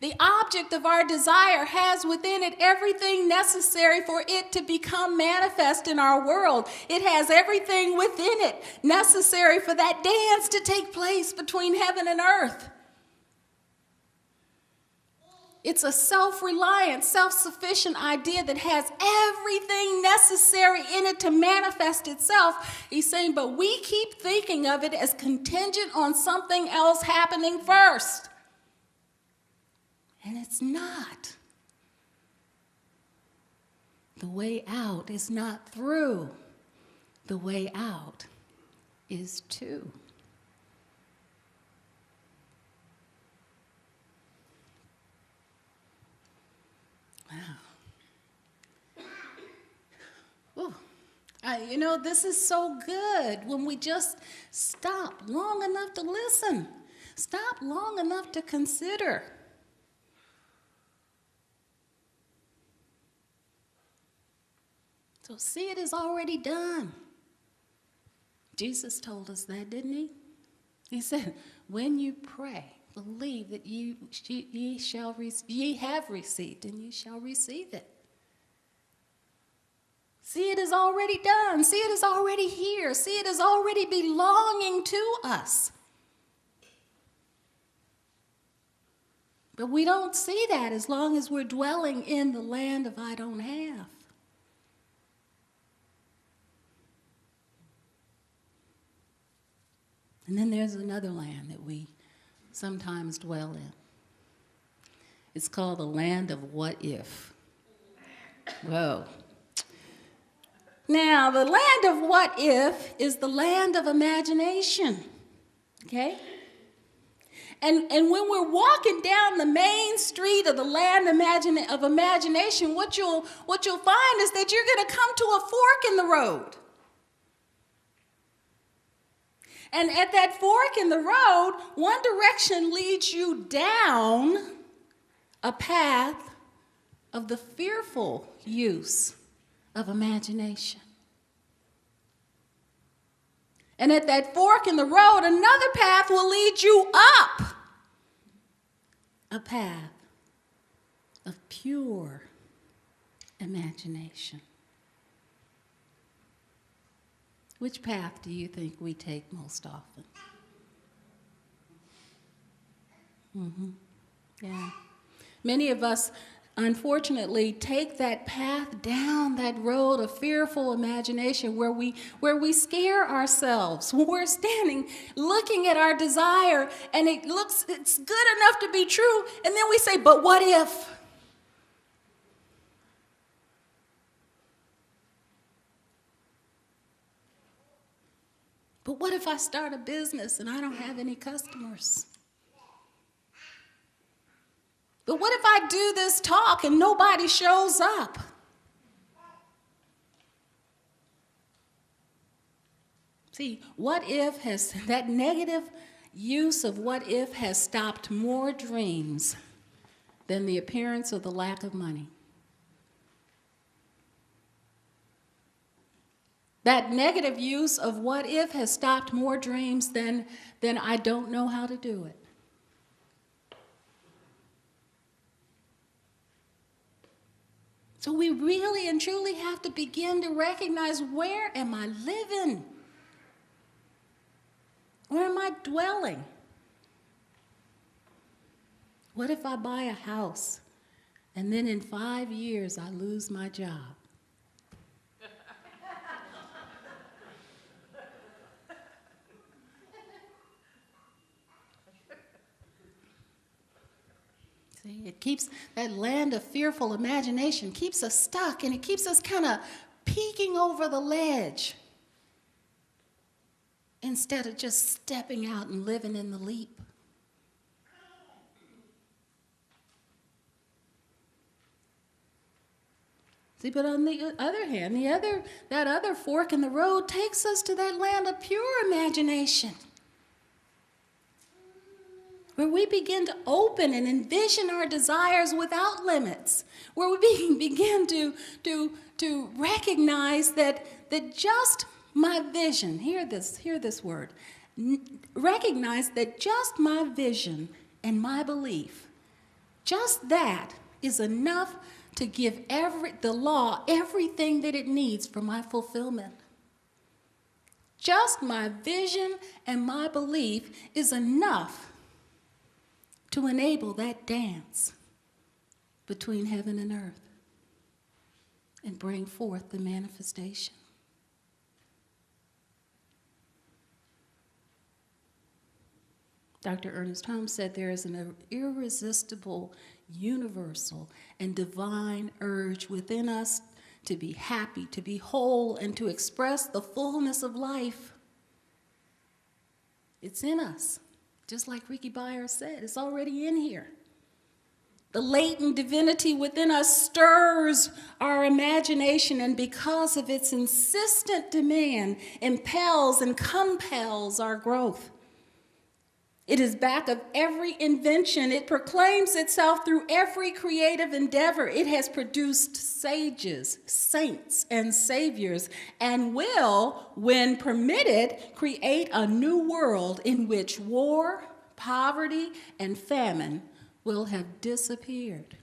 The object of our desire has within it everything necessary for it to become manifest in our world. It has everything within it necessary for that dance to take place between heaven and earth. It's a self-reliant, self-sufficient idea that has everything necessary in it to manifest itself. He's saying, but we keep thinking of it as contingent on something else happening first. And it's not. The way out is not through. The way out is to. Wow. Ooh. This is so good when we just stop long enough to listen. Stop long enough to consider. So see, it is already done. Jesus told us that, didn't he? He said, when you pray, believe that ye have received, and ye shall receive it. See, it is already done. See, it is already here. See, it is already belonging to us. But we don't see that as long as we're dwelling in the land of I don't have. And then there's another land that we sometimes dwell in. It's called the land of what if. Whoa. Now, the land of what if is the land of imagination, okay? And when we're walking down the main street of the land of imagination, what you'll find is that you're going to come to a fork in the road. And at that fork in the road, one direction leads you down a path of the fearful use of imagination. And at that fork in the road, another path will lead you up a path of pure imagination. Which path do you think we take most often? Yeah. Many of us, unfortunately, take that path down that road of fearful imagination where we scare ourselves. When we're standing looking at our desire and it's good enough to be true, and then we say, but what if? But what if I start a business and I don't have any customers? But what if I do this talk and nobody shows up? See, that negative use of what if has stopped more dreams than the appearance of the lack of money. That negative use of what if has stopped more dreams than I don't know how to do it. So we really and truly have to begin to recognize, where am I living? Where am I dwelling? What if I buy a house and then in 5 years I lose my job? See, it keeps that land of fearful imagination, keeps us stuck, and it keeps us kind of peeking over the ledge instead of just stepping out and living in the leap. See, but on the other hand, that other fork in the road takes us to that land of pure imagination, where we begin to open and envision our desires without limits, where we begin to recognize that just my vision, hear this word, recognize that just my vision and my belief, Just that is enough to give the law everything that it needs for my fulfillment. Just my vision and my belief is enough to enable that dance between heaven and earth and bring forth the manifestation. Dr. Ernest Holmes said there is an irresistible, universal, and divine urge within us to be happy, to be whole, and to express the fullness of life. It's in us. Just like Ricky Byers said, it's already in here. The latent divinity within us stirs our imagination, and because of its insistent demand, impels and compels our growth. It is back of every invention. It proclaims itself through every creative endeavor. It has produced sages, saints, and saviors, and will, when permitted, create a new world in which war, poverty, and famine will have disappeared.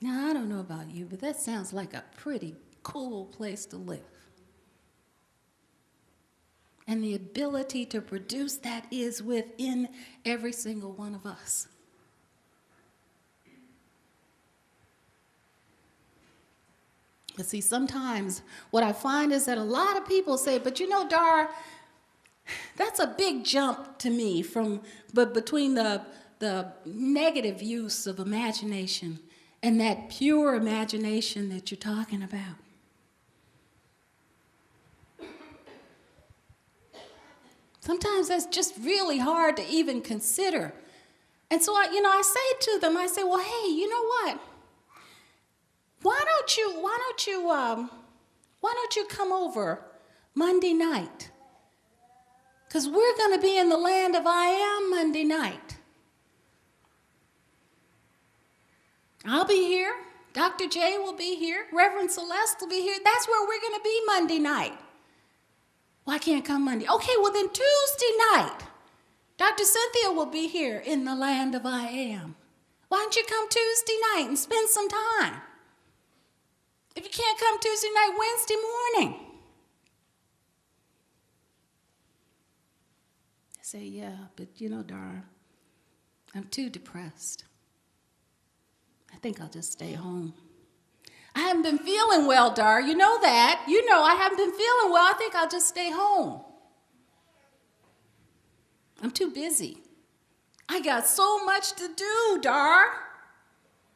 Now, I don't know about you, but that sounds like a pretty cool place to live. And the ability to produce that is within every single one of us. But see, sometimes what I find is that a lot of people say, but you know, Dar, that's a big jump to me between the negative use of imagination and that pure imagination that you're talking about. Sometimes that's just really hard to even consider. And so I say to them, well, hey, you know what? Why don't you come over Monday night? Because we're going to be in the land of I Am Monday night. I'll be here. Dr. J will be here. Reverend Celeste will be here. That's where we're going to be Monday night. Well, I can't come Monday. Okay, well then Tuesday night, Dr. Cynthia will be here in the land of I Am. Why don't you come Tuesday night and spend some time? If you can't come Tuesday night, Wednesday morning. I say, yeah, but you know, Dara, I'm too depressed. I think I'll just stay home. I haven't been feeling well, Dar. You know that. You know I haven't been feeling well. I think I'll just stay home. I'm too busy. I got so much to do, Dar.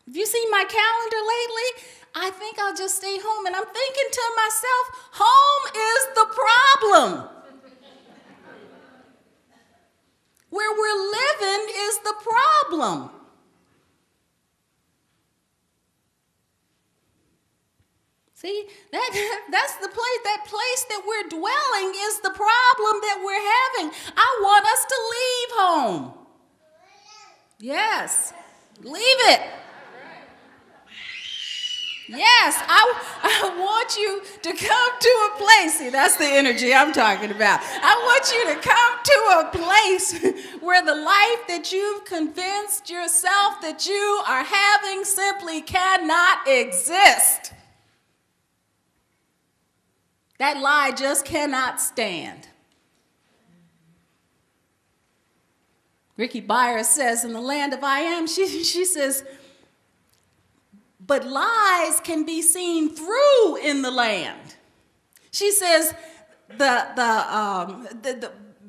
Have you seen my calendar lately? I think I'll just stay home. And I'm thinking to myself, home is the problem. Where we're living is the problem. See, that's the place, that place that we're dwelling is the problem that we're having. I want us to leave home. Yes, leave it. Yes, I want you to come to a place. See, that's the energy I'm talking about. I want you to come to a place where the life that you've convinced yourself that you are having simply cannot exist. That lie just cannot stand. Ricky Byers says in the land of I Am, she says, but lies can be seen through in the land. She says,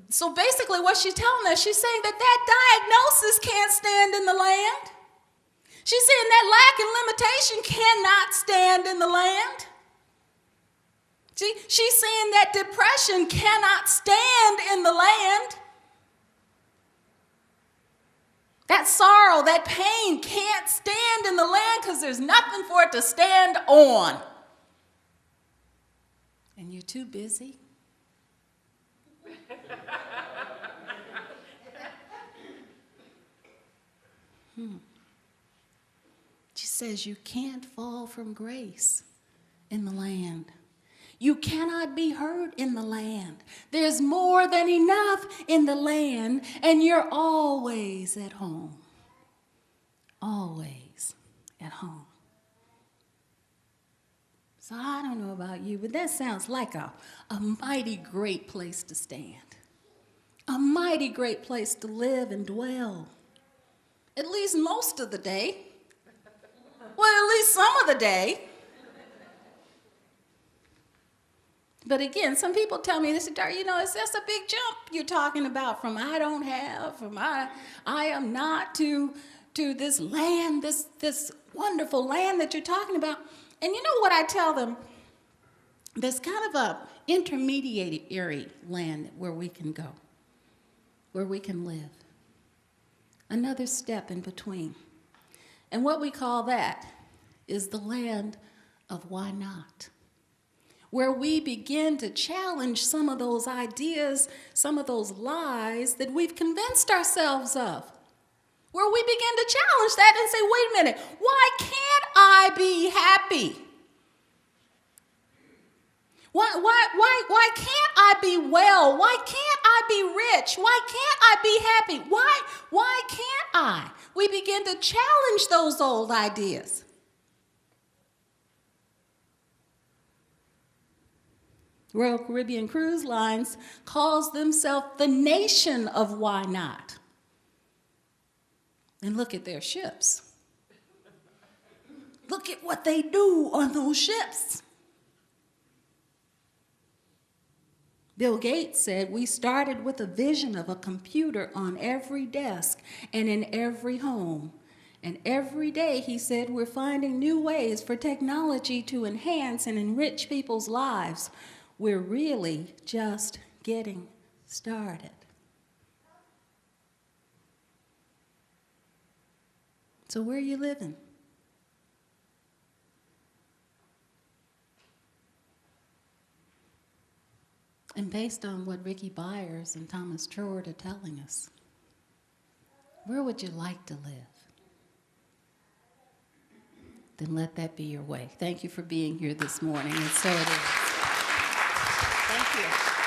so basically what she's telling us, she's saying that diagnosis can't stand in the land. She's saying that lack and limitation cannot stand in the land. See, she's saying that depression cannot stand in the land. That sorrow, that pain can't stand in the land because there's nothing for it to stand on. And you're too busy. She says you can't fall from grace in the land. You cannot be hurt in the land. There's more than enough in the land, and you're always at home. Always at home. So I don't know about you, but that sounds like a mighty great place to stand. A mighty great place to live and dwell. At least most of the day. Well, at least some of the day. But again, some people tell me, they say, Dar, it's just a big jump you're talking about from I don't have, from I am not to this land, this wonderful land that you're talking about. And you know what I tell them? There's kind of a intermediary land where we can go, where we can live. Another step in between. And what we call that is the land of why not, where we begin to challenge some of those ideas, some of those lies that we've convinced ourselves of, where we begin to challenge that and say, wait a minute, why can't I be happy? Why can't I be well? Why can't I be rich? Why can't I be happy? Why can't I? We begin to challenge those old ideas. Royal Caribbean Cruise Lines calls themselves the nation of why not. And look at their ships. Look at what they do on those ships. Bill Gates said, we started with a vision of a computer on every desk and in every home. And every day, he said, we're finding new ways for technology to enhance and enrich people's lives. We're really just getting started. So where are you living? And based on what Ricky Byers and Thomas Trord are telling us, where would you like to live? Then let that be your way. Thank you for being here this morning, and so it is. Thank you.